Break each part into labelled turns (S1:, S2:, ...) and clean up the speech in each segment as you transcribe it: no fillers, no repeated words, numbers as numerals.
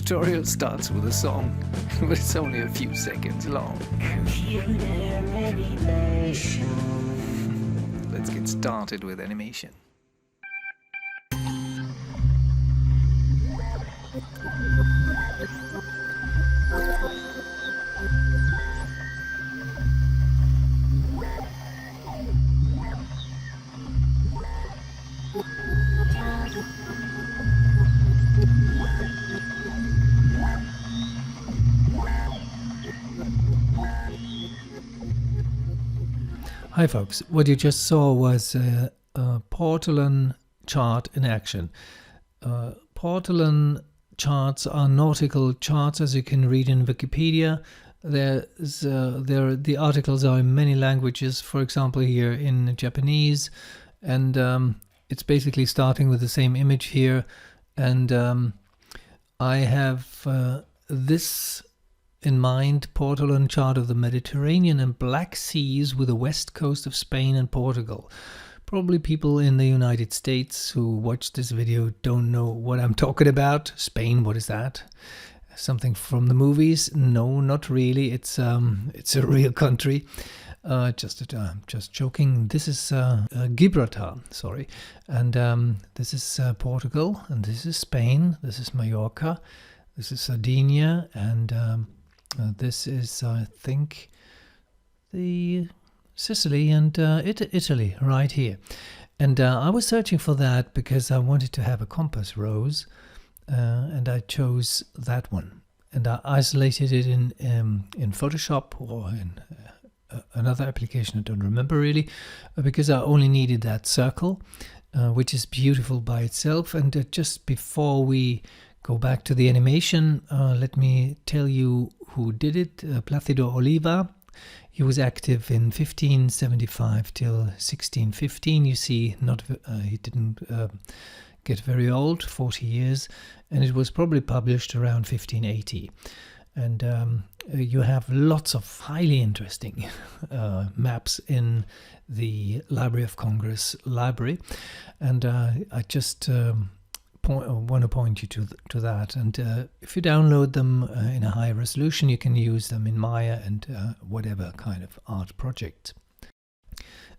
S1: tutorial starts with a song, but it's only a few seconds long. Let's get started with animation. Hi folks, what you just saw was a Portolan chart in action. Portolan charts are nautical charts, as you can read in Wikipedia. The articles are in many languages, for example here in Japanese, and it's basically starting with the same image here, and I have this in mind, Portolan chart of the Mediterranean and Black Seas with the west coast of Spain and Portugal. Probably people in the United States who watch this video don't know what I'm talking about. Spain, what is that? Something from the movies? No, not really. It's a real country. Just joking. This is Gibraltar, sorry, and this is Portugal, and this is Spain. This is Mallorca. This is Sardinia, and this is, I think, the Sicily and Italy right here. And I was searching for that because I wanted to have a compass rose, and I chose that one. And I isolated it in Photoshop or in another application, I don't remember really, because I only needed that circle, which is beautiful by itself. And just before we go back to the animation, let me tell you who did it. Plácido Oliva. He was active in 1575 till 1615. You see, he didn't get very old, 40 years, and it was probably published around 1580. And you have lots of highly interesting maps in the Library of Congress library, and I just want to point you to that. And if you download them in a high resolution, you can use them in Maya and whatever kind of art project.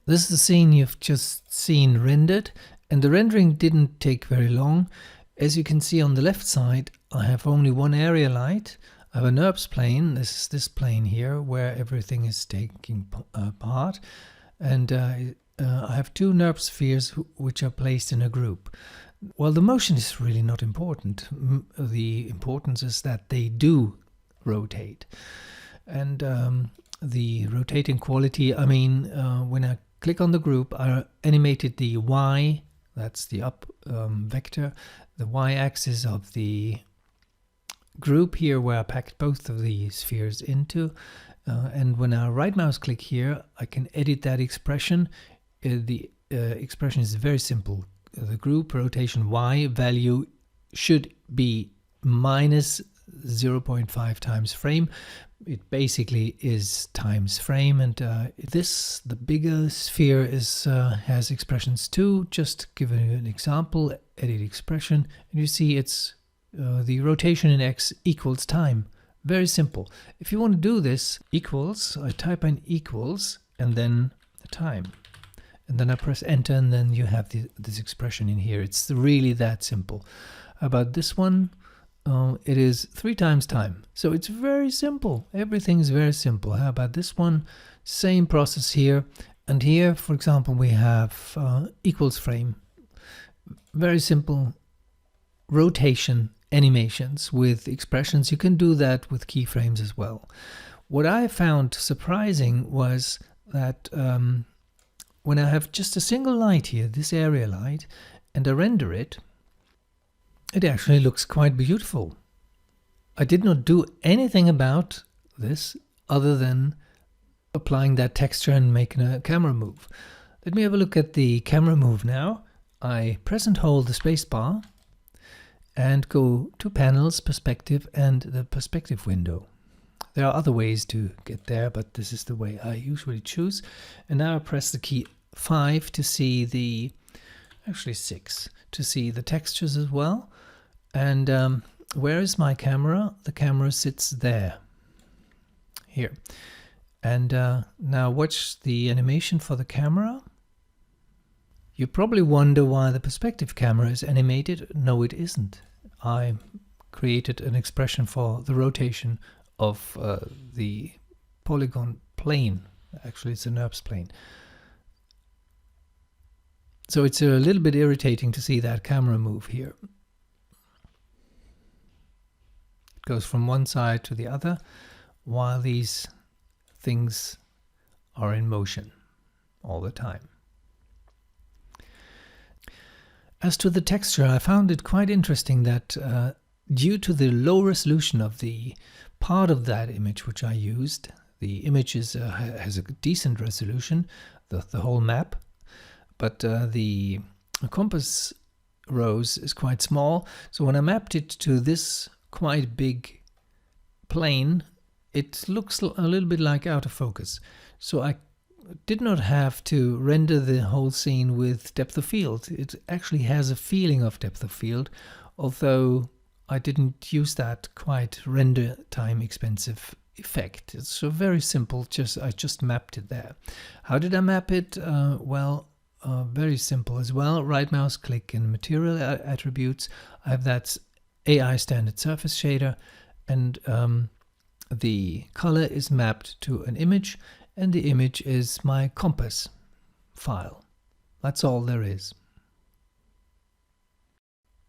S1: This is the scene you've just seen rendered, and the rendering didn't take very long. As you can see on the left side, I have only one area light. I have a NURBS plane. This is this plane here where everything is taking part, and I have two NURBS spheres which are placed in a group. Well, the motion is really not important. The importance is that they do rotate. And the rotating quality, I mean, when I click on the group, I animated the Y, that's the up vector, the Y-axis of the group here where I packed both of the spheres into. And when I right mouse click here, I can edit that expression. The expression is very simple. The group rotation Y value should be minus 0.5 times frame. It basically is times frame, and the bigger sphere has expressions too. Just give you an example, edit expression, and you see it's the rotation in X equals time. Very simple. If you want to do this, equals, I type in equals and then time. And then I press enter, and then you have this expression in here. It's really that simple. About this one, it is 3 times time. So it's very simple. Everything's very simple. How about this one? Same process here. And here, for example, we have equals frame. Very simple rotation animations with expressions. You can do that with keyframes as well. What I found surprising was that when I have just a single light here, this area light, and I render it, it actually looks quite beautiful. I did not do anything about this other than applying that texture and making a camera move. Let me have a look at the camera move now. I press and hold the space bar and go to Panels, Perspective, and the Perspective window. There are other ways to get there, but this is the way I usually choose. And now I press the key 5 to see actually 6, to see the textures as well. And where is my camera? The camera sits there, here. And now watch the animation for the camera. You probably wonder why the perspective camera is animated. No, it isn't. I created an expression for the rotation of the polygon plane. Actually, it's a NURBS plane. So it's a little bit irritating to see that camera move here. It goes from one side to the other while these things are in motion all the time. As to the texture, I found it quite interesting that due to the low resolution of the part of that image which I used, the image has a decent resolution, the whole map, but the compass rose is quite small. So when I mapped it to this quite big plane, it looks a little bit like out of focus. So I did not have to render the whole scene with depth of field. It actually has a feeling of depth of field, although I didn't use that quite render time expensive effect. It's so very simple, I just mapped it there. How did I map it? Very simple as well. Right mouse click in material attributes. I have that AI standard surface shader, and the color is mapped to an image, and the image is my compass file. That's all there is.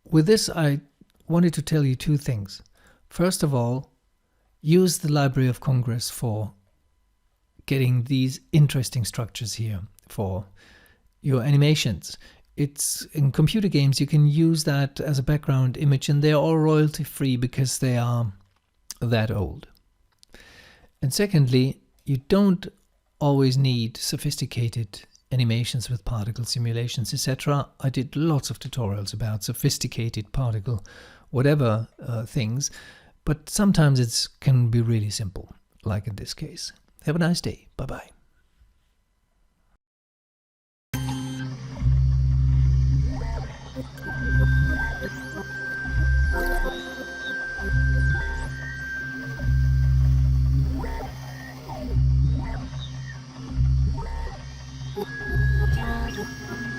S1: With this, I wanted to tell you two things. First of all, use the Library of Congress for getting these interesting structures here for your animations. It's in computer games, you can use that as a background image, and they're all royalty free because they are that old. And secondly, you don't always need sophisticated animations with particle simulations, etc. I did lots of tutorials about sophisticated particle whatever things, but sometimes it can be really simple, like in this case. Have a nice day. Bye-bye.
S2: Thank you.